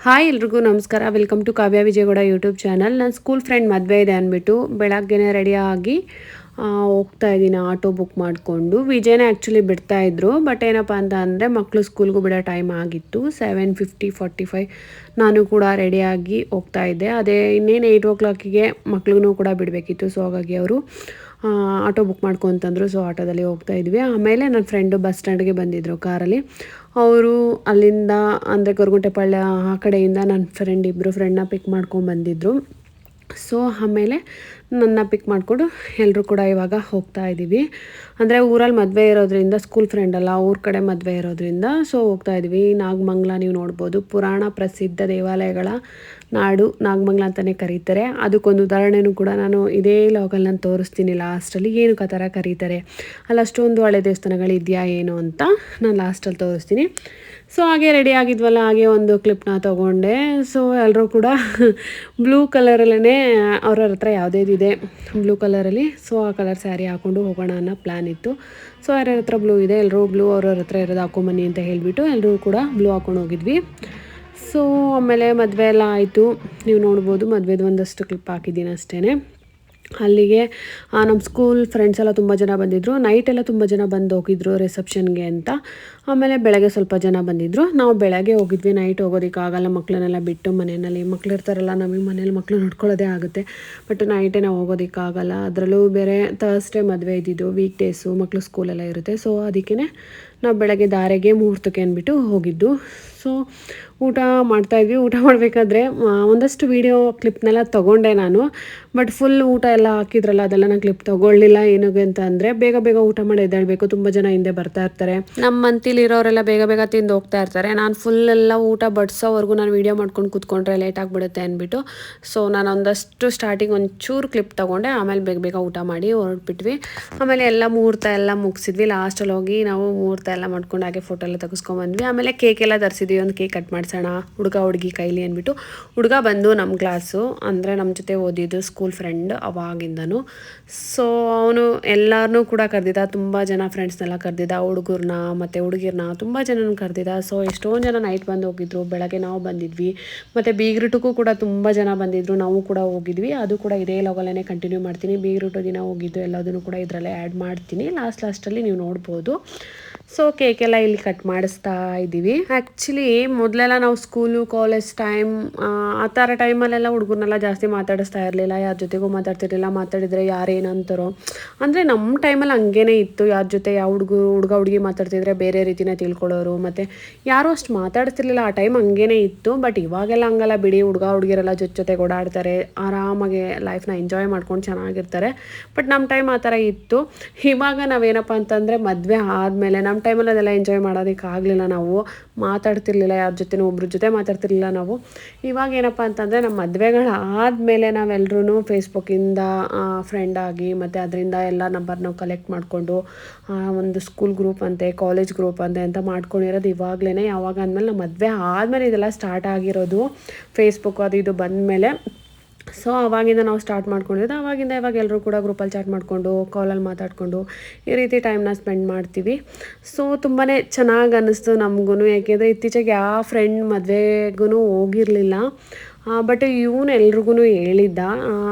Hi ಎಲ್ರಿಗೂ ನಮಸ್ಕಾರ. Welcome to Kavya Vijayagowda YouTube channel. ನನ್ನ ಸ್ಕೂಲ್ ಫ್ರೆಂಡ್ ಮದುವೆ ಇದೆ ಅಂದ್ಬಿಟ್ಟು ಬೆಳಗ್ಗೆನೇ ರೆಡಿಯಾಗಿ ಹೋಗ್ತಾ ಇದ್ದೀನಿ. ಆಟೋ ಬುಕ್ ಮಾಡಿಕೊಂಡು ವಿಜಯನೇ ಆ್ಯಕ್ಚುಲಿ ಬಿಡ್ತಾಯಿದ್ರು. ಬಟ್ ಏನಪ್ಪ ಅಂತ ಅಂದರೆ ಮಕ್ಕಳು ಸ್ಕೂಲ್ಗೂ ಬಿಡೋ ಟೈಮ್ ಆಗಿತ್ತು. 7:45 ನಾನು ಕೂಡ ರೆಡಿಯಾಗಿ ಹೋಗ್ತಾ ಇದ್ದೆ. ಅದೇ ಇನ್ನೇನು 8 o'clockಗೆ ಮಕ್ಳಿಗೂ ಕೂಡ ಬಿಡಬೇಕಿತ್ತು. ಸೊ ಹಾಗಾಗಿ ಅವರು ಆಟೋ ಬುಕ್ ಮಾಡ್ಕೊತಂದ್ರು. ಸೊ ಆಟೋದಲ್ಲಿ ಹೋಗ್ತಾ ಇದ್ವಿ. ಆಮೇಲೆ ನನ್ನ ಫ್ರೆಂಡು ಬಸ್ ಸ್ಟ್ಯಾಂಡ್ಗೆ ಬಂದಿದ್ದರು ಕಾರಲ್ಲಿ. ಅವರು ಅಲ್ಲಿಂದ ಅಂದರೆ ಗೊರಗುಂಟೆಪಾಳ್ಯ ಆ ಕಡೆಯಿಂದ ನನ್ನ ಇಬ್ಬರು ಫ್ರೆಂಡ್ನ ಪಿಕ್ ಮಾಡ್ಕೊಂಡು ಬಂದಿದ್ದರು. ಸೊ ಆಮೇಲೆ ನನ್ನ ಪಿಕ್ ಮಾಡಿಕೊಂಡು ಎಲ್ಲರೂ ಕೂಡ ಇವಾಗ ಹೋಗ್ತಾ ಇದ್ದೀವಿ. ಅಂದರೆ ಊರಲ್ಲಿ ಮದುವೆ ಇರೋದ್ರಿಂದ, ಸ್ಕೂಲ್ ಫ್ರೆಂಡ್ ಅಲ್ಲ, ಊರ ಕಡೆ ಮದುವೆ ಇರೋದ್ರಿಂದ ಸೊ ಹೋಗ್ತಾ ಇದ್ವಿ. ನಾಗಮಂಗಲ ನೀವು ನೋಡ್ಬೋದು, ಪುರಾಣ ಪ್ರಸಿದ್ಧ ದೇವಾಲಯಗಳ ನಾಡು ನಾಗಮಂಗಲ ಅಂತಲೇ ಕರೀತಾರೆ. ಅದಕ್ಕೊಂದು ಉದಾಹರಣೆನೂ ಕೂಡ ನಾನು ಇದೇ ಲಾಗಲ್ಲಿ ನಾನು ತೋರಿಸ್ತೀನಿ ಲಾಸ್ಟಲ್ಲಿ. ಏನಕ್ಕೆ ಆ ಥರ ಕರೀತಾರೆ, ಅಲ್ಲಿ ಅಷ್ಟೊಂದು ಹಳೆ ದೇವಸ್ಥಾನಗಳಿದೆಯಾ ಏನು ಅಂತ ನಾನು ಲಾಸ್ಟಲ್ಲಿ ತೋರಿಸ್ತೀನಿ. ಸೊ ಹಾಗೆ ರೆಡಿ ಆಗಿದ್ವಲ್ಲ, ಹಾಗೆ ಒಂದು ಕ್ಲಿಪ್ನ ತೊಗೊಂಡೆ. ಸೊ ಎಲ್ಲರೂ ಕೂಡ ಬ್ಲೂ ಕಲರಲ್ಲೇ ಅವ್ರವ್ರ ಹತ್ರ ಯಾವುದೇದಿದೆ ಬ್ಲೂ ಕಲರಲ್ಲಿ, ಸೊ ಆ ಕಲರ್ ಸ್ಯಾರಿ ಹಾಕ್ಕೊಂಡು ಹೋಗೋಣ ಅನ್ನೋ ಪ್ಲ್ಯಾನ್ ಇತ್ತು. ಸೊ ಯಾರ್ಯಾರ ಹತ್ರ ಬ್ಲೂ ಇದೆ ಎಲ್ಲರೂ ಬ್ಲೂ ಅವ್ರವ್ರ ಹತ್ರ ಇರೋದು ಹಾಕೊಂಬನ್ನಿ ಅಂತ ಹೇಳಿಬಿಟ್ಟು ಎಲ್ಲರೂ ಕೂಡ ಬ್ಲೂ ಹಾಕ್ಕೊಂಡು ಹೋಗಿದ್ವಿ. ಸೊ ಆಮೇಲೆ ಮದುವೆ ಎಲ್ಲ ಆಯಿತು. ನೀವು ನೋಡ್ಬೋದು, ಮದುವೆದು ಒಂದಷ್ಟು ಕ್ಲಿಪ್ ಹಾಕಿದ್ದೀನಿ ಅಷ್ಟೇ. ಅಲ್ಲಿಗೆ ನಮ್ಮ ಸ್ಕೂಲ್ ಫ್ರೆಂಡ್ಸ್ ಎಲ್ಲ ತುಂಬ ಜನ ಬಂದಿದ್ದರು. ನೈಟೆಲ್ಲ ತುಂಬ ಜನ ಬಂದು ಹೋಗಿದ್ರು ರಿಸೆಪ್ಷನ್ಗೆ ಅಂತ. ಆಮೇಲೆ ಬೆಳಗ್ಗೆ ಸ್ವಲ್ಪ ಜನ ಬಂದಿದ್ದರು. ನಾವು ಬೆಳಗ್ಗೆ ಹೋಗಿದ್ವಿ, ನೈಟ್ ಹೋಗೋದಕ್ಕಾಗಲ್ಲ, ಮಕ್ಕಳನ್ನೆಲ್ಲ ಬಿಟ್ಟು. ಮನೆಯಲ್ಲಿ ಮಕ್ಳು ಇರ್ತಾರಲ್ಲ, ನಮಗೆ ಮನೇಲಿ ಮಕ್ಕಳು ನೋಡ್ಕೊಳ್ಳೋದೇ ಆಗುತ್ತೆ. ಬಟ್ ನೈಟೇ ನಾವು ಹೋಗೋದಕ್ಕಾಗಲ್ಲ. ಅದರಲ್ಲೂ ಬೇರೆ ಥರ್ಸ್ಡೇ ಮದುವೆ ಇದ್ದಿದ್ದು, ವೀಕ್ ಡೇಸು, ಮಕ್ಕಳು ಸ್ಕೂಲೆಲ್ಲ ಇರುತ್ತೆ. ಸೊ ಅದಕ್ಕೇ ನಾವು ಬೆಳಗ್ಗೆ ದಾರೆಗೆ ಮುಹೂರ್ತಕ್ಕೆ ಅಂದ್ಬಿಟ್ಟು ಹೋಗಿದ್ದು. ಸೊ ಊಟ ಮಾಡ್ತಾಯಿದ್ವಿ. ಊಟ ಮಾಡಬೇಕಾದ್ರೆ ಒಂದಷ್ಟು ವೀಡಿಯೋ ಕ್ಲಿಪ್ನೆಲ್ಲ ತೊಗೊಂಡೆ ನಾನು. ಬಟ್ ಫುಲ್ ಊಟ ಎಲ್ಲ ಹಾಕಿದ್ರಲ್ಲ, ಅದೆಲ್ಲ ನಾನು ಕ್ಲಿಪ್ ತೊಗೊಳ್ಳಿಲ್ಲ. ಏನಿಗೆ ಅಂತ ಅಂದರೆ ಬೇಗ ಬೇಗ ಊಟ ಮಾಡಿ ಎದ್ದೇಳಬೇಕು. ತುಂಬ ಜನ ಹಿಂದೆ ಬರ್ತಾ ಇರ್ತಾರೆ. ನಮ್ಮ ಮಂತಿಲಿರೋರೆಲ್ಲ ಬೇಗ ಬೇಗ ತಿಂದು ಹೋಗ್ತಾ ಇರ್ತಾರೆ. ನಾನು ಫುಲ್ಲೆಲ್ಲ ಊಟ ಬಡಿಸೋವರೆಗೂ ನಾನು ವೀಡಿಯೋ ಮಾಡ್ಕೊಂಡು ಕೂತ್ಕೊಂಡ್ರೆ ಲೇಟ್ ಆಗಿಬಿಡುತ್ತೆ ಅಂದ್ಬಿಟ್ಟು ಸೊ ನಾನು ಒಂದಷ್ಟು ಸ್ಟಾರ್ಟಿಂಗ್ ಒಂಚೂರು ಕ್ಲಿಪ್ ತೊಗೊಂಡೆ. ಆಮೇಲೆ ಬೇಗ ಬೇಗ ಊಟ ಮಾಡಿ ಹೊರಟ್ಬಿಟ್ವಿ. ಆಮೇಲೆ ಎಲ್ಲ ಮುಹೂರ್ತ ಎಲ್ಲ ಮುಗಿಸಿದ್ವಿ. ಲಾಸ್ಟಲ್ಲಿ ಹೋಗಿ ನಾವು ಮುಹೂರ್ತ ಎಲ್ಲ ಮಾಡ್ಕೊಂಡು ಹಾಗೆ ಫೋಟೋ ಎಲ್ಲ ತೆಗೆಸ್ಕೊಂಡ್ಬಂದ್ವಿ. ಆಮೇಲೆ ಕೇಕ್ ಎಲ್ಲ ತರಿಸಿದ್ವಿ. ಒಂದು ಕೇಕ್ ಕಟ್ ಮಾಡಿಸೋಣ ಹುಡುಗ ಹುಡುಗಿ ಕೈಲಿ ಅಂದ್ಬಿಟ್ಟು. ಹುಡುಗ ಬಂದು ನಮ್ಮ ಕ್ಲಾಸು, ಅಂದರೆ ನಮ್ಮ ಜೊತೆ ಓದಿದ್ದು ಸ್ಕೂಲ್ ಫ್ರೆಂಡ್ ಅವಾಗಿಂದನು. ಸೊ ಅವನು ಎಲ್ಲರನ್ನೂ ಕೂಡ ಕರೆದಿದ್ದ. ತುಂಬ ಜನ ಫ್ರೆಂಡ್ಸ್ನೆಲ್ಲ ಕರೆದಿದ್ದ, ಹುಡುಗರನ್ನ ಮತ್ತು ಹುಡುಗಿರನ್ನ ತುಂಬ ಜನನ ಕರೆದಿದ್ದ. ಸೊ ಎಷ್ಟೊಂದು ಜನ ನೈಟ್ ಬಂದು ಹೋಗಿದ್ರು. ಬೆಳಗ್ಗೆ ನಾವು ಬಂದಿದ್ವಿ. ಮತ್ತು ಬೀಗ್ರೂಟಕ್ಕೂ ಕೂಡ ತುಂಬ ಜನ ಬಂದಿದ್ದರು. ನಾವು ಕೂಡ ಹೋಗಿದ್ವಿ. ಅದು ಕೂಡ ಇದೇ ಲಾಗಲ್ಲೇ ಕಂಟಿನ್ಯೂ ಮಾಡ್ತೀನಿ. ಬೀಗ್ರೂಟು ದಿನ ಹೋಗಿದ್ದು ಎಲ್ಲದನ್ನು ಕೂಡ ಇದರಲ್ಲೇ ಆ್ಯಡ್ ಮಾಡ್ತೀನಿ. ಲಾಸ್ಟಲ್ಲಿ ನೀವು ನೋಡ್ಬೋದು. ಸೊ ಕೇಕೆಲ್ಲ ಇಲ್ಲಿ ಕಟ್ ಮಾಡಿಸ್ತಾ ಇದ್ದೀವಿ. ಆ್ಯಕ್ಚುಲಿ ಮೊದಲೆಲ್ಲ ನಾವು ಸ್ಕೂಲು ಕಾಲೇಜ್ ಟೈಮ್ ಆ ಥರ ಟೈಮಲ್ಲೆಲ್ಲ ಹುಡುಗರನ್ನೆಲ್ಲ ಜಾಸ್ತಿ ಮಾತಾಡಿಸ್ತಾ ಇರಲಿಲ್ಲ. ಯಾರ ಜೊತೆಗೂ ಮಾತಾಡ್ತಿರ್ಲಿಲ್ಲ. ಮಾತಾಡಿದರೆ ಯಾರೇನಂತಾರೋ, ಅಂದರೆ ನಮ್ಮ ಟೈಮಲ್ಲಿ ಹಂಗೇ ಇತ್ತು. ಯಾರ ಜೊತೆ ಯಾವ ಹುಡುಗ ಹುಡುಗಿ ಮಾತಾಡ್ತಿದ್ರೆ ಬೇರೆ ರೀತಿನೇ ತಿಳ್ಕೊಳ್ಳೋರು. ಮತ್ತು ಯಾರೂ ಅಷ್ಟು ಮಾತಾಡ್ತಿರ್ಲಿಲ್ಲ. ಆ ಟೈಮ್ ಹಂಗೇ ಇತ್ತು. ಬಟ್ ಇವಾಗೆಲ್ಲ ಹಂಗಲ್ಲ ಬಿಡಿ. ಹುಡುಗ ಹುಡುಗಿರೆಲ್ಲ ಜೊತೆಗೆ ಓಡಾಡ್ತಾರೆ, ಆರಾಮಾಗಿ ಲೈಫ್ನ ಎಂಜಾಯ್ ಮಾಡ್ಕೊಂಡು ಚೆನ್ನಾಗಿರ್ತಾರೆ. ಬಟ್ ನಮ್ಮ ಟೈಮ್ ಆ ಥರ ಇತ್ತು. ಇವಾಗ ನಾವೇನಪ್ಪ ಅಂತಂದರೆ ಮದುವೆ ಆದಮೇಲೆ ನಮ್ಮ ಟೈಮಲ್ಲಿ ಅದೆಲ್ಲ ಎಂಜಾಯ್ ಮಾಡೋದಕ್ಕಾಗಲಿಲ್ಲ. ನಾವು ಮಾತಾಡ್ತಿರ್ಲಿಲ್ಲ, ಯಾರ ಜೊತೆನೂ ಒಬ್ರ ಜೊತೆ ಮಾತಾಡ್ತಿರ್ಲಿಲ್ಲ ನಾವು. ಇವಾಗ ಏನಪ್ಪ ಅಂತಂದರೆ ನಮ್ಮ ಮದುವೆಗಳು ಆದಮೇಲೆ ನಾವೆಲ್ಲರೂ ಫೇಸ್ಬುಕ್ಕಿಂದ ಫ್ರೆಂಡ್ ಆಗಿ ಮತ್ತು ಅದರಿಂದ ಎಲ್ಲ ನಂಬರ್ನ ಕಲೆಕ್ಟ್ ಮಾಡಿಕೊಂಡು ಒಂದು ಸ್ಕೂಲ್ ಗ್ರೂಪ್ ಅಂತೆ, ಕಾಲೇಜ್ ಗ್ರೂಪ್ ಅಂತೆ ಅಂತ ಮಾಡ್ಕೊಂಡಿರೋದು ಇವಾಗಲೇ. ಯಾವಾಗ ಅಂದಮೇಲೆ ನಮ್ಮ ಮದುವೆ ಆದಮೇಲೆ ಇದೆಲ್ಲ ಸ್ಟಾರ್ಟ್ ಆಗಿರೋದು. ಫೇಸ್ಬುಕ್ ಅದು ಇದು ಬಂದಮೇಲೆ. ಸೊ ಆವಾಗಿಂದ ನಾವು ಸ್ಟಾರ್ಟ್ ಮಾಡ್ಕೊಂಡಿದ್ದು. ಆವಾಗಿಂದ ಇವಾಗ ಎಲ್ಲರೂ ಕೂಡ ಗ್ರೂಪಲ್ಲಿ ಚಾಟ್ ಮಾಡಿಕೊಂಡು, ಕಾಲಲ್ಲಿ ಮಾತಾಡಿಕೊಂಡು ಈ ರೀತಿ ಟೈಮ್ನ ಸ್ಪೆಂಡ್ ಮಾಡ್ತೀವಿ. ಸೊ ತುಂಬಾ ಚೆನ್ನಾಗಿ ಅನ್ನಿಸ್ತು ನಮಗೂ. ಯಾಕೆಂದರೆ ಇತ್ತೀಚೆಗೆ ಯಾವ ಫ್ರೆಂಡ್ ಮದುವೆಗೂ ಹೋಗಿರಲಿಲ್ಲ. ಬಟ್ ಇವನು ಎಲ್ರಿಗೂ ಹೇಳಿದ್ದ,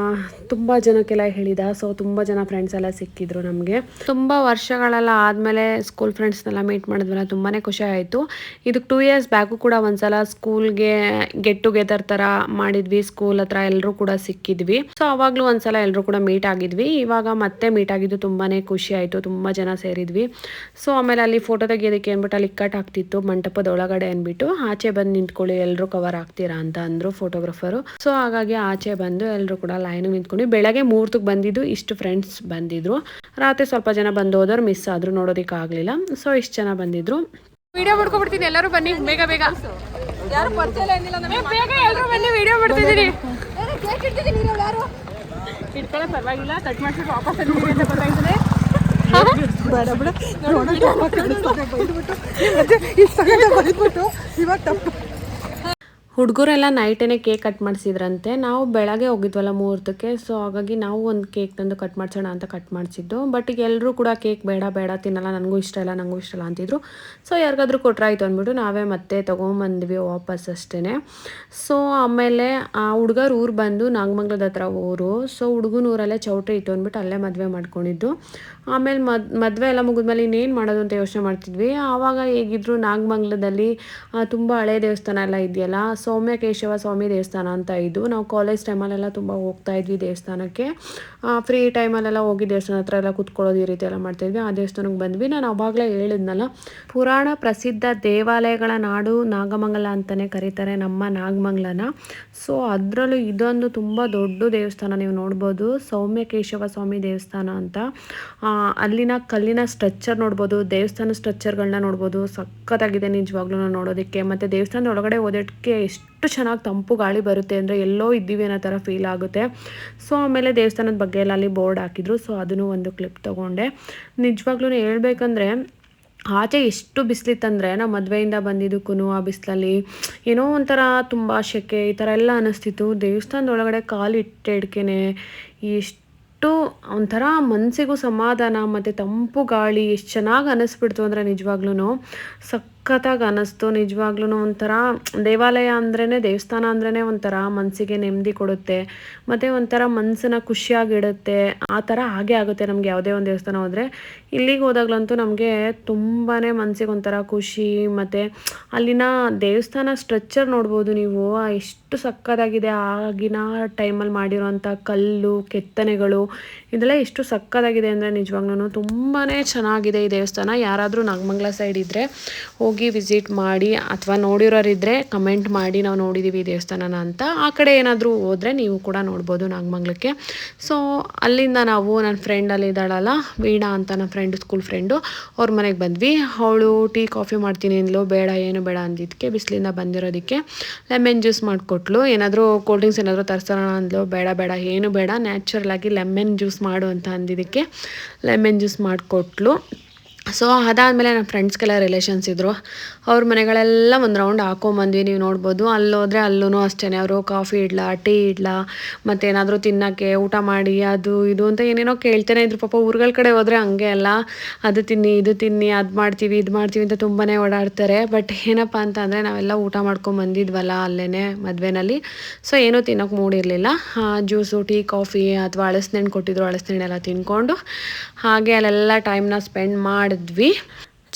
ತುಂಬ ಜನಕ್ಕೆಲ್ಲ ಹೇಳಿದ. ಸೊ ತುಂಬ ಜನ ಫ್ರೆಂಡ್ಸ್ ಎಲ್ಲ ಸಿಕ್ಕಿದ್ರು ನಮಗೆ. ತುಂಬ ವರ್ಷಗಳೆಲ್ಲ ಆದಮೇಲೆ ಸ್ಕೂಲ್ ಫ್ರೆಂಡ್ಸ್ನೆಲ್ಲ ಮೀಟ್ ಮಾಡಿದ್ವಲ್ಲ, ತುಂಬಾ ಖುಷಿ ಆಯಿತು. ಇದಕ್ಕೆ 2 years ಬ್ಯಾಕು ಕೂಡ ಒಂದ್ಸಲ ಸ್ಕೂಲ್ಗೆ ಗೆಟ್ ಟುಗೆದರ್ ಥರ ಮಾಡಿದ್ವಿ. ಸ್ಕೂಲ್ ಹತ್ರ ಎಲ್ಲರೂ ಕೂಡ ಸಿಕ್ಕಿದ್ವಿ. ಸೊ ಅವಾಗಲೂ ಒಂದ್ಸಲ ಎಲ್ಲರೂ ಕೂಡ ಮೀಟ್ ಆಗಿದ್ವಿ. ಇವಾಗ ಮತ್ತೆ ಮೀಟ್ ಆಗಿದ್ದು ತುಂಬಾ ಖುಷಿ ಆಯಿತು. ತುಂಬ ಜನ ಸೇರಿದ್ವಿ. ಸೊ ಆಮೇಲೆ ಅಲ್ಲಿ ಫೋಟೋ ತೆಗಿಯೋದಕ್ಕೆ ಅಂದ್ಬಿಟ್ಟು ಅಲ್ಲಿ ಇಕ್ಕಟ್ಟು ಆಗ್ತಿತ್ತು ಮಂಟಪದ ಒಳಗಡೆ ಅಂದ್ಬಿಟ್ಟು. ಆಚೆ ಬಂದು ನಿಂತ್ಕೊಳ್ಳಿ, ಎಲ್ಲರೂ ಕವರ್ ಆಗ್ತೀರಾ ಅಂತ ಅಂದರು ಫೋಟೋಗ್ರಾಫರು. ಸೊ ಹಾಗಾಗಿ ಆಚೆ ಬಂದು ಎಲ್ಲರೂ ಕೂಡ ಲೈನ್ ನಿಂತ್ಕೊಂಡು ಬೆಳಗ್ಗೆ ಮುಹೂರ್ತಕ್ಕೆ ಬಂದಿದ್ದು ಇಷ್ಟು ಫ್ರೆಂಡ್ಸ್ ಬಂದಿದ್ರು. ರಾತ್ರಿ ಸ್ವಲ್ಪ ಜನ ಬಂದು ಹೋದವ್ರು ಮಿಸ್ ಆದ್ರು, ನೋಡೋದಕ್ಕಾಗಲಿಲ್ಲ. ಸೊ ಇಷ್ಟು ಜನ ಬಂದಿದ್ರು. ವಿಡಿಯೋ ಮಾಡ್ಕೊಬಿಡ್ತೀನಿ, ಎಲ್ಲರೂ ಬನ್ನಿ ಬೇಗ ಬೇಗ. ಯಾರು ಪರಿಚಯ ಏನಿಲ್ಲ ನಮಗೆ, ಬೇಗ ಎಲ್ಲರೂ ಬನ್ನಿ, ವಿಡಿಯೋ ಮಾಡ್ತಿದ್ದೀರಿ. ಇಟ್ಕೊಳ್ಳೋ ಪರವಾಗಿಲ್ಲ, ಕಟ್ ಮಾಡಿಬಿಟ್ಟು ವಾಪಸ್ ಬಂದಿದ್ದೀರಿ ಅಂತ ಗೊತ್ತಾಗ್ತದೆ. ಬೇಡ ಬಿಡ, ಇವಾಗ ತಪ್ಪು. ಹುಡುಗರೆಲ್ಲ ನೈಟೇ ಕೇಕ್ ಕಟ್ ಮಾಡಿಸಿದ್ರಂತೆ. ನಾವು ಬೆಳಗ್ಗೆ ಹೋಗಿದ್ವಲ್ಲ ಮುಹೂರ್ತಕ್ಕೆ, ಸೊ ಹಾಗಾಗಿ ನಾವು ಒಂದು ಕೇಕ್ ತಂದು ಕಟ್ ಮಾಡಿಸೋಣ ಅಂತ ಕಟ್ ಮಾಡಿಸಿದ್ದು. ಬಟ್ ಈಗ ಎಲ್ಲರೂ ಕೂಡ ಕೇಕ್ ಬೇಡ ಬೇಡ ತಿನ್ನಲ್ಲ, ನನಗೂ ಇಷ್ಟ ಇಲ್ಲ ಅಂತಿದ್ರು. ಸೊ ಯಾರಿಗಾದ್ರೂ ಕೊಟ್ರಾಯ್ತು ಅಂದ್ಬಿಟ್ಟು ನಾವೇ ಮತ್ತೆ ತೊಗೊಂಬಂದ್ವಿ ವಾಪಸ್ ಅಷ್ಟೇ. ಸೊ ಆಮೇಲೆ ಆ ಹುಡುಗರ ಊರು ಬಂದು ನಾಗಮಂಗಲದ ಹತ್ರ ಊರು. ಸೊ ಹುಡುಗನ ಊರಲ್ಲೇ ಚೌಟ್ರಿ ಇತ್ತು ಅಂದ್ಬಿಟ್ಟು ಅಲ್ಲೇ ಮದುವೆ ಮಾಡ್ಕೊಂಡಿದ್ದು. ಆಮೇಲೆ ಮದುವೆ ಎಲ್ಲ ಮುಗಿದ್ಮೇಲೆ ಇನ್ನೇನು ಮಾಡೋದು ಅಂತ ಯೋಚನೆ ಮಾಡ್ತಿದ್ವಿ. ಆವಾಗ ಹೇಗಿದ್ರು ನಾಗಮಂಗಲದಲ್ಲಿ ತುಂಬ ಹಳೆ ದೇವಸ್ಥಾನ ಎಲ್ಲ ಇದೆಯಲ್ಲ, ಸೌಮ್ಯಕೇಶವ ಸ್ವಾಮಿ ದೇವಸ್ಥಾನ ಅಂತ ಇದು. ನಾವು ಕಾಲೇಜ್ ಟೈಮಲ್ಲೆಲ್ಲ ತುಂಬ ಹೋಗ್ತಾ ಇದ್ವಿ ದೇವಸ್ಥಾನಕ್ಕೆ. ಫ್ರೀ ಟೈಮಲ್ಲೆಲ್ಲ ಹೋಗಿ ದೇವಸ್ಥಾನ ಹತ್ರ ಎಲ್ಲ ಕೂತ್ಕೊಳ್ಳೋದು ಈ ರೀತಿ ಎಲ್ಲ ಮಾಡ್ತಾಯಿದ್ವಿ. ಆ ದೇವಸ್ಥಾನಕ್ಕೆ ಬಂದ್ವಿ. ನಾನು ಆವಾಗಲೇ ಹೇಳಿದ್ನಲ್ಲ, ಪುರಾಣ ಪ್ರಸಿದ್ಧ ದೇವಾಲಯಗಳ ನಾಡು ನಾಗಮಂಗಲ ಅಂತಲೇ ಕರೀತಾರೆ ನಮ್ಮ ನಾಗಮಂಗಲನ. ಸೊ ಅದರಲ್ಲೂ ಇದೊಂದು ತುಂಬ ದೊಡ್ಡ ದೇವಸ್ಥಾನ, ನೀವು ನೋಡ್ಬೋದು, ಸೌಮ್ಯಕೇಶವ ಸ್ವಾಮಿ ದೇವಸ್ಥಾನ ಅಂತ. ಅಲ್ಲಿನ ಕಲ್ಲಿನ ಸ್ಟ್ರಕ್ಚರ್ ನೋಡ್ಬೋದು, ದೇವಸ್ಥಾನ ಸ್ಟ್ರಕ್ಚರ್ಗಳನ್ನ ನೋಡ್ಬೋದು. ಸಖತ್ತಾಗಿದೆ ನಿಜವಾಗ್ಲೂ ನೋಡೋದಕ್ಕೆ. ಮತ್ತು ದೇವಸ್ಥಾನದ ಒಳಗಡೆ ಓದೋದಕ್ಕೆ ಎಷ್ಟು ಚೆನ್ನಾಗಿ ತಂಪು ಗಾಳಿ ಬರುತ್ತೆ ಅಂದರೆ ಎಲ್ಲೋ ಇದ್ದೀವಿ ಅನ್ನೋ ಥರ ಫೀಲ್ ಆಗುತ್ತೆ. ಸೊ ಆಮೇಲೆ ದೇವಸ್ಥಾನದ ಬಗ್ಗೆ ಎಲ್ಲ ಅಲ್ಲಿ ಬೋರ್ಡ್ ಹಾಕಿದ್ರು. ಸೊ ಅದನ್ನು ಒಂದು ಕ್ಲಿಪ್ ತೊಗೊಂಡೆ. ನಿಜವಾಗ್ಲೂ ಹೇಳ್ಬೇಕಂದ್ರೆ ಆಚೆ ಎಷ್ಟು ಬಿಸಿಲಿತ್ತಂದರೆ, ನಾವು ಮದುವೆಯಿಂದ ಬಂದಿದ್ದಕ್ಕೂ ಆ ಬಿಸಿಲಲ್ಲಿ ಏನೋ ಒಂಥರ ತುಂಬ ಸೆಕೆ ಈ ಥರ ಎಲ್ಲ ಅನ್ನಿಸ್ತಿತ್ತು. ದೇವಸ್ಥಾನದ ಒಳಗಡೆ ಕಾಲು ಇಟ್ಟೆಡ್ಕೆನೆ ಎಷ್ಟು ಒಂಥರ ಮನಸ್ಸಿಗೂ ಸಮಾಧಾನ ಮತ್ತು ತಂಪು ಗಾಳಿ ಎಷ್ಟು ಚೆನ್ನಾಗಿ ಅನ್ನಿಸ್ಬಿಡ್ತು ಅಂದರೆ ನಿಜವಾಗ್ಲೂ ಸಖತ್ತಾಗಿ ಅನ್ನಿಸ್ತು. ನಿಜವಾಗ್ಲೂ ಒಂಥರ ದೇವಾಲಯ ಅಂದ್ರೇ, ದೇವಸ್ಥಾನ ಅಂದ್ರೇ ಒಂಥರ ಮನಸ್ಸಿಗೆ ನೆಮ್ಮದಿ ಕೊಡುತ್ತೆ ಮತ್ತು ಒಂಥರ ಮನಸ್ಸನ್ನ ಖುಷಿಯಾಗಿಡುತ್ತೆ. ಆ ಥರ ಹಾಗೆ ಆಗುತ್ತೆ ನಮಗೆ ಯಾವುದೇ ಒಂದು ದೇವಸ್ಥಾನ ಹೋದರೆ. ಇಲ್ಲಿಗೆ ಹೋದಾಗ್ಲಂತೂ ನಮಗೆ ತುಂಬಾ ಮನಸ್ಸಿಗೆ ಒಂಥರ ಖುಷಿ. ಮತ್ತು ಅಲ್ಲಿನ ದೇವಸ್ಥಾನ ಸ್ಟ್ರಕ್ಚರ್ ನೋಡ್ಬೋದು ನೀವು, ಎಷ್ಟು ಸಕ್ಕತ್ತಾಗಿದೆ. ಆಗಿನ ಟೈಮಲ್ಲಿ ಮಾಡಿರೋಂಥ ಕಲ್ಲು ಕೆತ್ತನೆಗಳು ಇದೆಲ್ಲ ಎಷ್ಟು ಸಕ್ಕತ್ತಾಗಿದೆ ಅಂದರೆ ನಿಜವಾಗ್ಲೂ ತುಂಬಾ ಚೆನ್ನಾಗಿದೆ ಈ ದೇವಸ್ಥಾನ. ಯಾರಾದರೂ ನಾಗಮಂಗಲ ಸೈಡ್ ಇದ್ದರೆ ಹೋಗಿ ವಿಸಿಟ್ ಮಾಡಿ, ಅಥವಾ ನೋಡಿರೋರಿದ್ದರೆ ಕಮೆಂಟ್ ಮಾಡಿ ನಾವು ನೋಡಿದ್ದೀವಿ ಈ ದೇವಸ್ಥಾನನ ಅಂತ. ಆ ಕಡೆ ಏನಾದರೂ ಹೋದರೆ ನೀವು ಕೂಡ ನೋಡ್ಬೋದು ನಾಗಮಂಗಲಕ್ಕೆ. ಸೊ ಅಲ್ಲಿಂದ ನಾವು ನನ್ನ ಫ್ರೆಂಡ್ ಅಲ್ಲಿ ಇದ್ದಾಳಲ್ಲ ವೀಣಾ ಅಂತ, ನನ್ನ ಫ್ರೆಂಡು ಸ್ಕೂಲ್ ಫ್ರೆಂಡು, ಅವ್ರ ಮನೆಗೆ ಬಂದ್ವಿ. ಅವಳು ಟೀ ಕಾಫಿ ಮಾಡ್ತೀನಿ ಅಂದ್ಲು, ಬೇಡ ಏನು ಬೇಡ ಅಂದಿದ್ದಕ್ಕೆ ಬಿಸಿಲಿಂದ ಬಂದಿರೋದಕ್ಕೆ ಲೆಮನ್ ಜ್ಯೂಸ್ ಮಾಡಿಕೊಟ್ಲು. ಏನಾದರೂ ಕೋಲ್ಡ್ ಡ್ರಿಂಕ್ಸ್ ಏನಾದರೂ ತರಿಸೋಣ ಅಂದ್ಲು, ಬೇಡ ಬೇಡ ಏನು ಬೇಡ ನ್ಯಾಚುರಲ್ ಆಗಿ ಲೆಮನ್ ಜ್ಯೂಸ್ ಮಾಡು ಅಂತ ಅಂದಿದ್ದಕ್ಕೆ ಲೆಮನ್ ಜ್ಯೂಸ್ ಮಾಡಿಕೊಟ್ಲು. ಸೊ ಅದಾದಮೇಲೆ ನನ್ನ ಫ್ರೆಂಡ್ಸ್ಗೆಲ್ಲ ರಿಲೇಷನ್ಸ್ ಇದ್ದರು, ಅವ್ರ ಮನೆಗಳೆಲ್ಲ ಒಂದು ರೌಂಡ್ ಹಾಕೊಂಬಂದ್ವಿ. ನೀವು ನೋಡ್ಬೋದು, ಅಲ್ಲೋದ್ರೆ ಅಲ್ಲೂ ಅಷ್ಟೇ ಅವರು ಕಾಫಿ ಇಡ್ಲಾ ಟೀ ಇಡ್ಲಾ ಮತ್ತೇನಾದರೂ ತಿನ್ನೋಕ್ಕೆ ಊಟ ಮಾಡಿ ಅದು ಇದು ಅಂತ ಏನೇನೋ ಕೇಳ್ತಾನೆ ಇದ್ರು. ಪಾಪ ಊರುಗಳ ಕಡೆ ಹೋದರೆ ಹಂಗೆ ಅಲ್ಲ, ಅದು ತಿನ್ನಿ ಇದು ತಿನ್ನಿ, ಅದು ಮಾಡ್ತೀವಿ ಇದು ಮಾಡ್ತೀವಿ ಅಂತ ತುಂಬಾ ಓಡಾಡ್ತಾರೆ. ಬಟ್ ಏನಪ್ಪ ಅಂತ ಅಂದರೆ ನಾವೆಲ್ಲ ಊಟ ಮಾಡ್ಕೊಂಬಂದಿದ್ವಲ್ಲ ಅಲ್ಲೇ ಮದುವೆನಲ್ಲಿ. ಸೊ ಏನೂ ತಿನ್ನೋಕೆ ಮೂಡಿರಲಿಲ್ಲ. ಜ್ಯೂಸು ಟೀ ಕಾಫಿ ಅಥವಾ ಹಳಸಿನಣ್ಣು ಕೊಟ್ಟಿದ್ರು, ಹಳಸಿನಣ್ಣೆಲ್ಲ ತಿನ್ಕೊಂಡು ಹಾಗೆ ಅಲ್ಲೆಲ್ಲ ಟೈಮ್ನ ಸ್ಪೆಂಡ್ ಮಾಡಿದ್ವಿ.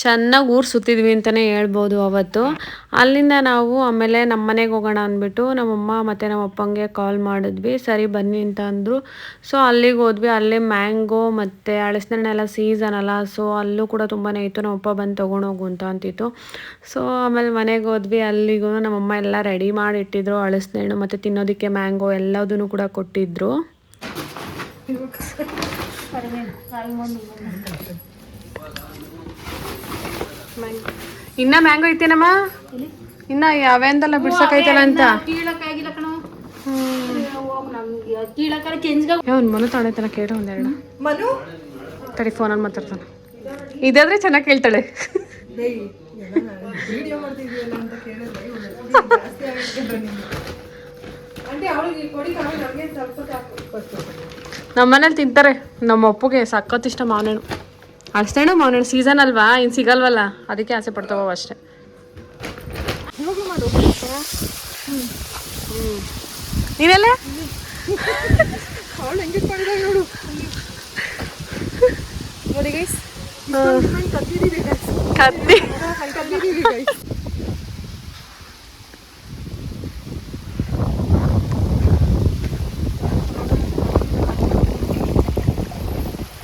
ಚೆನ್ನಾಗಿ ಊರು ಸುತ್ತಿದ್ವಿ ಅಂತಲೇ ಹೇಳ್ಬೋದು ಅವತ್ತು. ಅಲ್ಲಿಂದ ನಾವು ಆಮೇಲೆ ನಮ್ಮ ಮನೆಗೆ ಹೋಗೋಣ ಅಂದ್ಬಿಟ್ಟು ನಮ್ಮಮ್ಮ ಮತ್ತು ನಮ್ಮ ಅಪ್ಪಂಗೆ ಕಾಲ್ ಮಾಡಿದ್ವಿ. ಸರಿ ಬನ್ನಿ ಅಂತ ಅಂದರು. ಸೊ ಅಲ್ಲಿಗೆ ಹೋದ್ವಿ. ಅಲ್ಲೇ ಮ್ಯಾಂಗೋ ಮತ್ತು ಹಳಸಿನಣ್ಣೆಲ್ಲ ಸೀಸನ್ ಅಲ್ಲ, ಸೊ ಅಲ್ಲೂ ಕೂಡ ತುಂಬಾ ಇತ್ತು. ನಮ್ಮಪ್ಪ ಬಂದು ತೊಗೊಂಡೋಗು ಅಂತ ಅಂತಿತ್ತು. ಸೊ ಆಮೇಲೆ ಮನೆಗೆ ಹೋದ್ವಿ. ಅಲ್ಲಿಗೂ ನಮ್ಮಮ್ಮ ಎಲ್ಲ ರೆಡಿ ಮಾಡಿ ಇಟ್ಟಿದ್ರು, ಹಳಸಿನಣ್ಣು ಮತ್ತು ತಿನ್ನೋದಕ್ಕೆ ಮ್ಯಾಂಗೋ ಎಲ್ಲದೂ ಕೂಡ ಕೊಟ್ಟಿದ್ರು. ಇನ್ನ ಮ್ಯಾಂಗೋ ಐತೇನಮ್ಮ, ಇನ್ನ ಯಾವೆಂದಲ್ಲ ಬಿಡ್ಸಕೈತಲ್ಲ ಅಂತ ಒಂದು ಮನು ತಗೊಂಡೈತಲ್ಲ, ಕೇಳ ಒಂದೆರಡು ತಡಿ ಫೋನಲ್ಲಿ ಮಾತಾಡ್ತಾನೆ. ಇದಾದ್ರೆ ಚೆನ್ನಾಗಿ ಕೇಳ್ತಾಳೆ. ನಮ್ಮ ಮನೇಲಿ ತಿಂತಾರೆ, ನಮ್ಮ ಅಪ್ಪುಗೆ ಸಖತ್ ಇಷ್ಟ ಮಾವನಣ್ಣು. ಹಳಸಿನಣ್ಣು ಮಾವನಣ್ಣು ಸೀಸನ್ ಅಲ್ವಾ, ಇನ್ನು ಸಿಗಲ್ವಲ್ಲ, ಅದಕ್ಕೆ ಆಸೆ ಪಡ್ತಾವ ಅಷ್ಟೇ. ನೀನೆಲ್ಲ ಕತ್ತಿ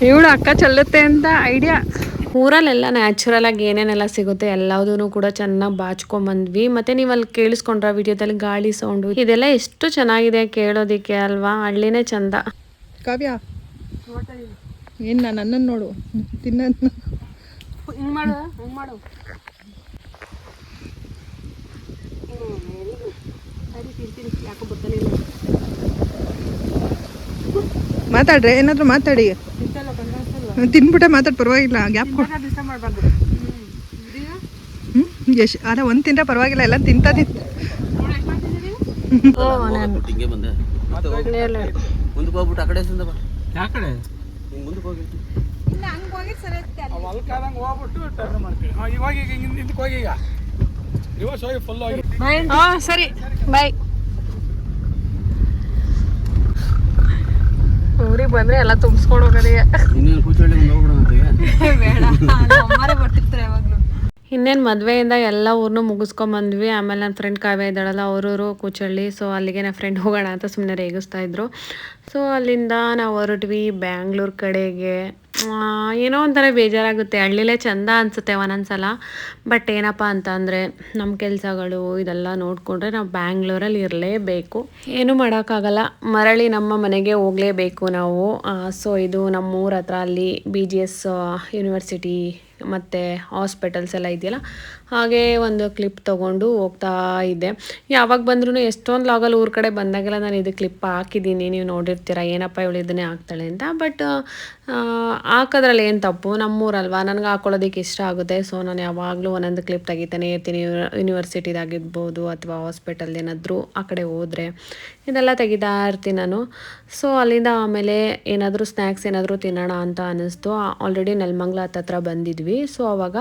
ಇವಳು ಅಕ್ಕ ಚೆಲ್ಲುತ್ತೆ ಅಂತ ಐಡಿಯಾ. ಊರಲ್ಲೆಲ್ಲ ನ್ಯಾಚುರಲ್ ಆಗಿ ಏನೇನೆಲ್ಲ ಸಿಗುತ್ತೆ ಎಲ್ಲದೂ ಕೂಡ ಚೆನ್ನಾಗಿ ಬಾಚ್ಕೊಂಬಂದ್ವಿ. ಮತ್ತು ನೀವು ಅಲ್ಲಿ ಕೇಳಿಸ್ಕೊಂಡ್ರ ವಿಡಿಯೋದಲ್ಲಿ ಗಾಳಿ ಸೌಂಡು ಇದೆಲ್ಲ ಎಷ್ಟು ಚೆನ್ನಾಗಿದೆ ಕೇಳೋದಿಕ್ಕೆ ಅಲ್ವಾ, ಹಳ್ಳಿನೇ ಚಂದ. ಕಾವ್ಯ ಏನು ನಾನು ನನ್ನನ್ನು ನೋಡು ತಿನ್ನ ಹಿಂಗೆ ಮಾಡು ಹಿಂಗೆ ಮಾಡು. ಯಾಕೋ ಬರ್ತಾನೆ ಮಾತಾಡ್ರೆ ಏನಾದರೂ ಮಾತಾಡಿ, ತಿನ್ಬಿಟ್ಟೆ ಮಾತಾಡಿ ಪರವಾಗಿಲ್ಲ, ಗ್ಯಾಪ್ ಕೊಡು. ಎಷ್ಟು ಅದ ಒಂದು ತಿಂದ್ರೆ ಪರವಾಗಿಲ್ಲ, ಎಲ್ಲ ತಿಂತ ಹಿಂಗೆ ಬಂದೆ ಮುಂದಕ್ಕೆ ಹೋಗ್ಬಿಟ್ಟು ಆ ಕಡೆ ಬಾ ಯಾವ ಕಡೆ ಮುಂದಕ್ಕೆ ಹೋಗಿ ಹೊಲ್ಕಾದಂಗೆ ಹೋಗ್ಬಿಟ್ಟು ಟರ್ನ್ ಮಾಡ್ತೀವಿ ಇವಾಗ ಈಗ ಹಿಂಗೆ ಹಿಂದಕ್ಕೆ ಹೋಗಿ ಈಗ ರಿವರ್ಸ್ ಹೋಗಿ ಫುಲ್ ಹೋಗಿ ಸರಿ ಬಾಯ್. ಊರಿಗೆ ಬಂದ್ರೆ ಎಲ್ಲ ತುಂಬಿಸ್ಕೊಂಡು ಹೋಗೋದೇ. ಇನ್ನೇನು ಕೂತ್ಕೊಳ್ಳಿ ಹೋಗ್ಬಿಡೋಣ ಬರ್ತಿರ್ತಾರೆ ಯಾವಾಗಲೂ. ಇನ್ನೇನು ಮದುವೆಯಿಂದ ಎಲ್ಲ ಊರನ್ನೂ ಮುಗಿಸ್ಕೊಂಬಂದ್ವಿ. ಆಮೇಲೆ ನನ್ನ ಫ್ರೆಂಡ್ ಕಾವ್ಯ ಇದ್ದಾಳಲ್ಲ ಅವರವರು ಕೂಚಳ್ಳಿ. ಸೊ ಅಲ್ಲಿಗೆ ನನ್ನ ಫ್ರೆಂಡ್ ಹೋಗೋಣ ಅಂತ ಸುಮ್ಮನೆ ರೇಗಿಸ್ತಾ ಇದ್ರು. ಸೊ ಅಲ್ಲಿಂದ ನಾವು ಹೊರಟ್ವಿ ಬ್ಯಾಂಗ್ಳೂರು ಕಡೆಗೆ. ಏನೋ ಒಂಥರ ಬೇಜಾರಾಗುತ್ತೆ. ಹಳ್ಳಿಲೇ ಚಂದ ಅನಿಸುತ್ತೆ ಒಂದೊಂದ್ಸಲ. ಬಟ್ ಏನಪ್ಪ ಅಂತ ಅಂದರೆ ನಮ್ಮ ಕೆಲಸಗಳು ಇದೆಲ್ಲ ನೋಡಿಕೊಂಡ್ರೆ ನಾವು ಬ್ಯಾಂಗ್ಳೂರಲ್ಲಿ ಇರಲೇಬೇಕು. ಏನೂ ಮಾಡೋಕ್ಕಾಗಲ್ಲ, ಮರಳಿ ನಮ್ಮ ಮನೆಗೆ ಹೋಗಲೇಬೇಕು ನಾವು. ಸೊ ಇದು ನಮ್ಮೂರ ಹತ್ರ ಅಲ್ಲಿ BGS ಯೂನಿವರ್ಸಿಟಿ ಮತ್ತು ಹಾಸ್ಪಿಟಲ್ಸ್ ಎಲ್ಲ ಇದೆಯಲ್ಲ, ಹಾಗೆ ಒಂದು ಕ್ಲಿಪ್ ತೊಗೊಂಡು ಹೋಗ್ತಾ ಇದ್ದೆ. ಯಾವಾಗ ಬಂದ್ರೂ ಎಷ್ಟೊಂದು ಲಾಗಲ್ಲಿ ಊರ ಕಡೆ ಬಂದಾಗೆಲ್ಲ ನಾನು ಇದು ಕ್ಲಿಪ್ ಹಾಕಿದ್ದೀನಿ, ನೀವು ನೋಡಿರ್ತೀರ ಏನಪ್ಪ ಇವಳು ಇದನ್ನೇ ಹಾಕ್ತಾಳೆ ಅಂತ. ಬಟ್ ಹಾಕೋದ್ರಲ್ಲಿ ಏನು ತಪ್ಪು, ನಮ್ಮೂರಲ್ವಾ, ನನಗೆ ಹಾಕೊಳ್ಳೋದಕ್ಕೆ ಇಷ್ಟ ಆಗುತ್ತೆ. ಸೊ ನಾನು ಯಾವಾಗಲೂ ಒಂದೊಂದು ಕ್ಲಿಪ್ ತೆಗಿತಾನೆ ಇರ್ತೀನಿ. ಯೂನಿವರ್ಸಿಟಿದಾಗಿರ್ಬೋದು ಅಥವಾ ಹಾಸ್ಪಿಟಲ್ ಏನಾದರೂ ಆ ಕಡೆ ಹೋದರೆ ಇದೆಲ್ಲ ತೆಗಿತಾ ಇರ್ತೀನಿ ನಾನು. ಸೊ ಅಲ್ಲಿಂದ ಆಮೇಲೆ ಏನಾದರೂ ಸ್ನ್ಯಾಕ್ಸ್ ಏನಾದರೂ ತಿನ್ನೋಣ ಅಂತ ಅನ್ನಿಸ್ತು. ಆಲ್ರೆಡಿ ನೆಲಮಂಗ್ಲ ಹತ್ತತ್ರ ಬಂದಿದ್ವಿ. ಸೊ ಆವಾಗ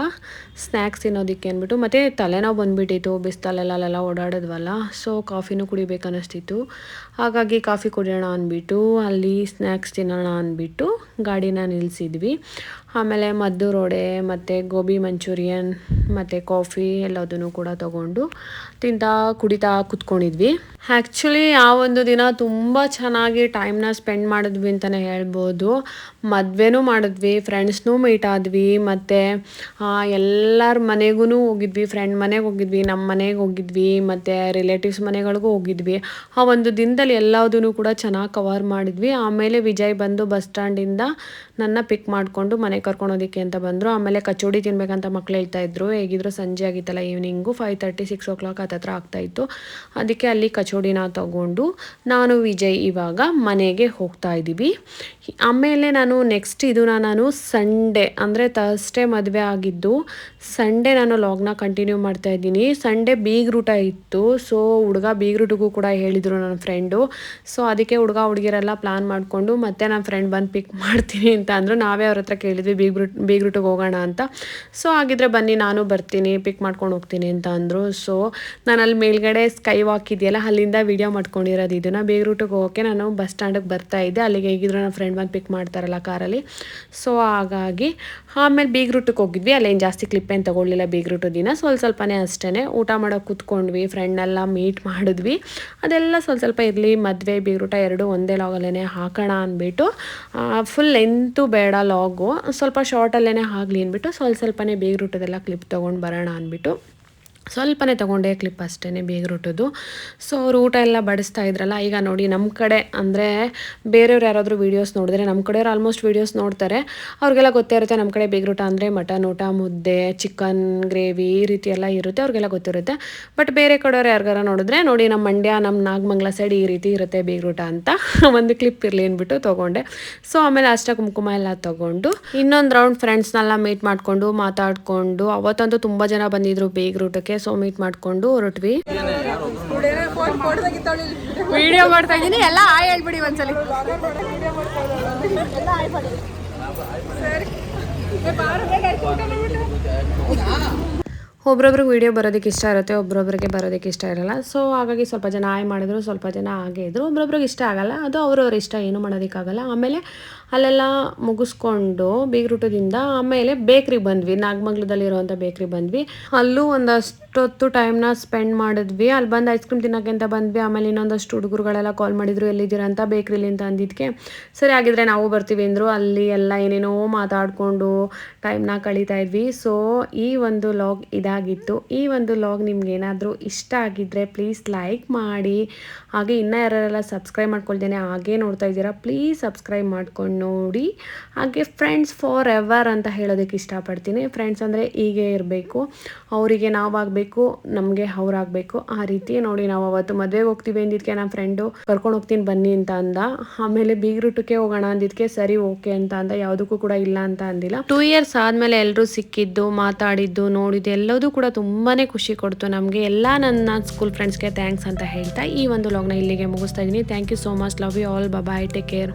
ಸ್ನ್ಯಾಕ್ಸ್ ತಿನ್ನೋದಕ್ಕೆ ಅಂದ್ಬಿಟ್ಟು, ಮತ್ತು ತಲೆನೋವು ಬಂದುಬಿಟ್ಟಿತ್ತು ಬಿಸಿಲಲ್ಲೆಲ್ಲ ಓಡಾಡೋದ್ವಲ್ಲ. ಸೊ ಕಾಫಿನೂ ಕುಡಿಬೇಕು ಅನ್ನಿಸ್ತಿತ್ತು. ಹಾಗಾಗಿ ಕಾಫಿ ಕುಡಿಯೋಣ ಅಂದ್ಬಿಟ್ಟು ಅಲ್ಲಿ ಸ್ನ್ಯಾಕ್ಸ್ ತಿನ್ನೋಣ ಅಂದ್ಬಿಟ್ಟು ಗಾಡಿನ ನಿಲ್ಲಿಸಿದ್ವಿ. ಆಮೇಲೆ ಮದ್ದೂರು ವಡೆ ಮತ್ತು ಗೋಬಿ ಮಂಚೂರಿಯನ್ ಮತ್ತು ಕಾಫಿ ಎಲ್ಲದನ್ನು ಕೂಡ ತೊಗೊಂಡು ತಿಂತಾ ಕುಡಿತಾ ಕೂತ್ಕೊಂಡಿದ್ವಿ. ಆ್ಯಕ್ಚುಲಿ ಆ ಒಂದು ದಿನ ತುಂಬ ಚೆನ್ನಾಗಿ ಟೈಮ್ನ ಸ್ಪೆಂಡ್ ಮಾಡಿದ್ವಿ ಅಂತಲೇ ಹೇಳ್ಬೋದು. ಮದುವೆನೂ ಮಾಡಿದ್ವಿ, ಫ್ರೆಂಡ್ಸ್ನೂ ಮೀಟ್ ಆದ್ವಿ, ಮತ್ತು ಎಲ್ಲರ ಮನೆಗೂ ಹೋಗಿದ್ವಿ. ಫ್ರೆಂಡ್ ಮನೆಗೆ ಹೋಗಿದ್ವಿ, ನಮ್ಮ ಮನೆಗೆ ಹೋಗಿದ್ವಿ, ಮತ್ತು ರಿಲೇಟಿವ್ಸ್ ಮನೆಗಳಿಗೂ ಹೋಗಿದ್ವಿ. ಆ ಒಂದು ದಿನದಲ್ಲಿ ಎಲ್ಲದನ್ನು ಕೂಡ ಚೆನ್ನಾಗಿ ಕವರ್ ಮಾಡಿದ್ವಿ. ಆಮೇಲೆ ವಿಜಯ್ ಬಂದು ಬಸ್ ಸ್ಟ್ಯಾಂಡಿಂದ ನನ್ನ ಪಿಕ್ ಮಾಡಿಕೊಂಡು ಮನೆಗೆ ಕರ್ಕೊಳೋದಕ್ಕೆ ಅಂತ ಬಂದರು. ಆಮೇಲೆ ಕಚೋಡಿ ತಿನ್ಬೇಕಂತ ಮಕ್ಳು ಹೇಳ್ತಾಯಿದ್ರು. ಹೇಗಿದ್ರು ಸಂಜೆ ಆಗಿತ್ತಲ್ಲ, ಈವ್ನಿಂಗು 5:30 6 o'clock ಹತ್ರ ಆಗ್ತಾಯಿತ್ತು. ಅದಕ್ಕೆ ಅಲ್ಲಿ ಕಚೋಡಿನ ತಗೊಂಡು ನಾನು ವಿಜಯ್ ಇವಾಗ ಮನೆಗೆ ಹೋಗ್ತಾ ಇದ್ದೀವಿ. ಆಮೇಲೆ ನಾನು ನೆಕ್ಸ್ಟ್ ಇದನ್ನ ನಾನು ಸಂಡೇ ಅಂದರೆ ಥರ್ಸ್ಡೇ ಮದುವೆ ಆಗಿದ್ದು, ಸಂಡೇ ನಾನು ಲಾಗ್ನ ಕಂಟಿನ್ಯೂ ಮಾಡ್ತಾ ಇದ್ದೀನಿ. ಸಂಡೇ ಬೀಗ್ರೂಟ ಇತ್ತು. ಸೊ ಹುಡುಗ ಬೀಗ್ರೂಟಿಗೂ ಕೂಡ ಹೇಳಿದರು ನನ್ನ ಫ್ರೆಂಡು. ಸೊ ಅದಕ್ಕೆ ಹುಡುಗಿರೆಲ್ಲ ಪ್ಲ್ಯಾನ್ ಮಾಡಿಕೊಂಡು ಮತ್ತೆ ನನ್ನ ಫ್ರೆಂಡ್ ಬಂದು ಪಿಕ್ ಮಾಡ್ತೀನಿ ಅಂತ ಅಂದರು. ನಾವೇ ಅವ್ರ ಹತ್ರ ಕೇಳಿದ್ವಿ ಬೀಗ್ರೂಟಿಗೆ ಹೋಗೋಣ ಅಂತ. ಸೊ ಹಾಗಿದ್ರೆ ಬನ್ನಿ ನಾನು ಬರ್ತೀನಿ, ಪಿಕ್ ಮಾಡ್ಕೊಂಡು ಹೋಗ್ತೀನಿ ಅಂತ ಅಂದರು. ಸೊ ನಾನು ಅಲ್ಲಿ ಮೇಲ್ಗಡೆ ಸ್ಕೈ ವಾಕ್ ಇದೆಯಲ್ಲ, ಅಲ್ಲಿಂದ ವೀಡಿಯೋ ಮಾಡ್ಕೊಂಡಿರೋದು ಇದನ್ನು. ಬೀಗ್ರೂಟಿಗೆ ಹೋಗೋಕ್ಕೆ ನಾನು ಬಸ್ ಸ್ಟ್ಯಾಂಡಿಗೆ ಬರ್ತಾ ಇದ್ದೆ. ಅಲ್ಲಿಗೆ ಹೇಗಿದ್ರು ನನ್ನ ಫ್ರೆಂಡ್ ಬಂದು ಪಿಕ್ ಮಾಡ್ತಾರಲ್ಲ ಕಾರಲ್ಲಿ. ಸೊ ಹಾಗಾಗಿ ಆಮೇಲೆ ಬೀಗ್ರೂಟಿಗೆ ಹೋಗಿದ್ವಿ. ಅಲ್ಲೇನು ಜಾಸ್ತಿ ಕ್ಲಿಪ್ ಏನು ತೊಗೊಳ್ಳಿಲ್ಲ ಬೀಗ್ರೂಟು ದಿನ, ಸ್ವಲ್ಪನೇ ಅಷ್ಟೇ. ಊಟ ಮಾಡೋಕೆ ಕೂತ್ಕೊಂಡ್ವಿ, ಫ್ರೆಂಡ್ನೆಲ್ಲ ಮೀಟ್ ಮಾಡಿದ್ವಿ. ಅದೆಲ್ಲ ಸ್ವಲ್ಪ ಇರಲಿ, ಮದುವೆ ಬೀಗ್ರೂಟ ಎರಡು ಒಂದೇ ಲಾಗಲ್ಲೇ ಹಾಕೋಣ ಅಂದ್ಬಿಟ್ಟು, ಫುಲ್ ಲೆಂತು ಬೇಡ ಲಾಗು, ಸ್ವಲ್ಪ ಶಾರ್ಟಲ್ಲೇ ಆಗಲಿ ಅಂದ್ಬಿಟ್ಟು ಸ್ವಲ್ಪನೇ ಬೀಗ್ರೂಟದೆಲ್ಲ ಕ್ಲಿಪ್ ತೊಗೊಂಡು ಬರೋಣ ಅಂದ್ಬಿಟ್ಟು ಸ್ವಲ್ಪನೇ ತೊಗೊಂಡೆ ಕ್ಲಿಪ್ ಅಷ್ಟೇ ಬೀಗ್ರೂಟದ್ದು. ಸೊ ಅವ್ರು ಊಟ ಎಲ್ಲ ಬಡಿಸ್ತಾ ಇದ್ರಲ್ಲ. ಈಗ ನೋಡಿ ನಮ್ಮ ಕಡೆ ಅಂದರೆ ಬೇರೆಯವ್ರು ಯಾರಾದರೂ ವೀಡಿಯೋಸ್ ನೋಡಿದ್ರೆ, ನಮ್ಮ ಕಡೆಯವ್ರು ಆಲ್ಮೋಸ್ಟ್ ವೀಡಿಯೋಸ್ ನೋಡ್ತಾರೆ, ಅವ್ರಿಗೆಲ್ಲ ಗೊತ್ತೇ ಇರುತ್ತೆ ನಮ್ಮ ಕಡೆ ಬೀಗ್ರೂಟ ಅಂದರೆ ಮಟನ್ ಊಟ, ಮುದ್ದೆ, ಚಿಕನ್ ಗ್ರೇವಿ ಈ ರೀತಿ ಎಲ್ಲ ಇರುತ್ತೆ, ಅವ್ರಿಗೆಲ್ಲ ಗೊತ್ತಿರುತ್ತೆ. ಬಟ್ ಬೇರೆ ಕಡೆಯವ್ರು ಯಾರಿಗಾರ ನೋಡಿದ್ರೆ ನೋಡಿ, ನಮ್ಮ ಮಂಡ್ಯ ನಮ್ಮ ನಾಗಮಂಗಲ ಸೈಡ್ ಈ ರೀತಿ ಇರುತ್ತೆ ಬೀಗ್ರೂಟ ಅಂತ ಒಂದು ಕ್ಲಿಪ್ ಇರಲಿ ಅಂದ್ಬಿಟ್ಟು ತೊಗೊಂಡೆ. ಸೊ ಆಮೇಲೆ ಅಷ್ಟ ಕುಂಕುಮ ಎಲ್ಲ ತೊಗೊಂಡು ಇನ್ನೊಂದು ರೌಂಡ್ ಫ್ರೆಂಡ್ಸ್ನೆಲ್ಲ ಮೀಟ್ ಮಾಡಿಕೊಂಡು ಮಾತಾಡಿಕೊಂಡು, ಅವತ್ತಂತೂ ತುಂಬ ಜನ ಬಂದಿದ್ರು ಬೀಗ್ರೂಟಕ್ಕೆ. ಸೊ ಮೀಟ್ ಮಾಡಿಕೊಂಡು ಹೊರಟ್ವಿ. ವಿಡಿಯೋ ಮಾಡ್ತಾ ಇದ್ದೀನಿ, ಎಲ್ಲ ಆಯ್ ಹೇಳ್ಬಿಡಿ ಒಂದ್ಸಲಿ. ಒಬ್ರೊಬ್ರಿಗೆ ವೀಡಿಯೋ ಬರೋದಕ್ಕೆ ಇಷ್ಟ ಇರುತ್ತೆ, ಒಬ್ರೊಬ್ರಿಗೆ ಬರೋದಕ್ಕೆ ಇಷ್ಟ ಇರಲ್ಲ. ಸೊ ಹಾಗಾಗಿ ಸ್ವಲ್ಪ ಜನ ಆಯ್ ಮಾಡಿದ್ರು, ಸ್ವಲ್ಪ ಜನ ಹಾಗೆ ಇದ್ರು. ಒಬ್ರೊಬ್ರಿಗೆ ಇಷ್ಟ ಆಗಲ್ಲ, ಅದು ಅವ್ರವ್ರ ಇಷ್ಟ, ಏನು ಮಾಡೋದಕ್ಕಾಗಲ್ಲ. ಆಮೇಲೆ ಅಲ್ಲೆಲ್ಲ ಮುಗಿಸ್ಕೊಂಡು ಬೀಗ್ರೂಟದಿಂದ ಆಮೇಲೆ ಬೇಕ್ರಿಗೆ ಬಂದ್ವಿ. ನಾಗಮಂಗ್ಲದಲ್ಲಿರುವಂಥ ಬೇಕ್ರಿಗೆ ಬಂದ್ವಿ. ಅಲ್ಲೂ ಒಂದಷ್ಟೊತ್ತು ಟೈಮ್ನ ಸ್ಪೆಂಡ್ ಮಾಡಿದ್ವಿ. ಅಲ್ಲಿ ಬಂದು ಐಸ್ ಕ್ರೀಮ್ ತಿನ್ನೋಕ್ಕೆ ಅಂತ ಬಂದ್ವಿ. ಆಮೇಲೆ ಇನ್ನೊಂದಷ್ಟು ಹುಡುಗರುಗಳೆಲ್ಲ ಕಾಲ್ ಮಾಡಿದ್ರು, ಎಲ್ಲಿದ್ದೀರಾ ಅಂತ, ಬೇಕ್ರಿಲಿ ಅಂತ ಅಂದಿದ್ದಕ್ಕೆ ಸರಿ ಆಗಿದ್ರೆ ನಾವು ಬರ್ತೀವಿ ಅಂದರು. ಅಲ್ಲಿ ಎಲ್ಲ ಏನೇನೋ ಮಾತಾಡಿಕೊಂಡು ಟೈಮ್ನ ಕಳೀತಾ ಇದ್ವಿ. ಸೊ ಈ ಒಂದು ಲಾಗ್ ಇದಾಗಿತ್ತು. ಈ ಒಂದು ಲಾಗ್ ನಿಮ್ಗೆ ಏನಾದರೂ ಇಷ್ಟ ಆಗಿದ್ದರೆ ಪ್ಲೀಸ್ ಲೈಕ್ ಮಾಡಿ. ಹಾಗೆ ಇನ್ನೂ ಯಾರೆಲ್ಲ ಸಬ್ಸ್ಕ್ರೈಬ್ ಮಾಡ್ಕೊಳ್ತೇನೆ ಹಾಗೆ ನೋಡ್ತಾ ಇದ್ದೀರಾ, ಪ್ಲೀಸ್ ಸಬ್ಸ್ಕ್ರೈಬ್ ಮಾಡ್ಕೊಂಡು ನೋಡಿ. ಹಾಗೆ ಫ್ರೆಂಡ್ಸ್ ಫಾರ್ ಎವರ್ ಅಂತ ಹೇಳೋದಕ್ಕೆ ಇಷ್ಟಪಡ್ತೀನಿ. ಫ್ರೆಂಡ್ಸ್ ಅಂದರೆ ಹೀಗೆ ಇರಬೇಕು, ಅವರಿಗೆ ನಾವಾಗಬೇಕು, ನಮಗೆ ಅವರಾಗಬೇಕು, ಆ ರೀತಿ ನೋಡಿ. ನಾವು ಅವತ್ತು ಮದುವೆಗೆ ಹೋಗ್ತೀವಿ ಅಂದಿದ್ದಕ್ಕೆ ನಮ್ಮ ಫ್ರೆಂಡು ಕರ್ಕೊಂಡು ಹೋಗ್ತೀನಿ ಬನ್ನಿ ಅಂತ ಅಂದ. ಆಮೇಲೆ ಬೀಗ್ರೂಟಕ್ಕೆ ಹೋಗೋಣ ಅಂದಿದ್ದಕ್ಕೆ ಸರಿ ಓಕೆ ಅಂತ ಅಂದ, ಯಾವುದಕ್ಕೂ ಕೂಡ ಇಲ್ಲ ಅಂತ ಅಂದಿಲ್ಲ. 2 years ಆದಮೇಲೆ ಎಲ್ಲರೂ ಸಿಕ್ಕಿದ್ದು, ಮಾತಾಡಿದ್ದು, ನೋಡಿದ್ದು ಎಲ್ಲದೂ ಕೂಡ ತುಂಬಾ ಖುಷಿ ಕೊಡ್ತು ನಮಗೆ. ಎಲ್ಲ ನನ್ನ ಸ್ಕೂಲ್ ಫ್ರೆಂಡ್ಸ್ಗೆ ಥ್ಯಾಂಕ್ಸ್ ಅಂತ ಹೇಳ್ತಾ ಈ ಒಂದು ವ್ಲಾಗ್ನ ಇಲ್ಲಿಗೆ ಮುಗಿಸ್ತಾ ಇದ್ದೀನಿ. Thank you so much. Love you all. Bye. Take care.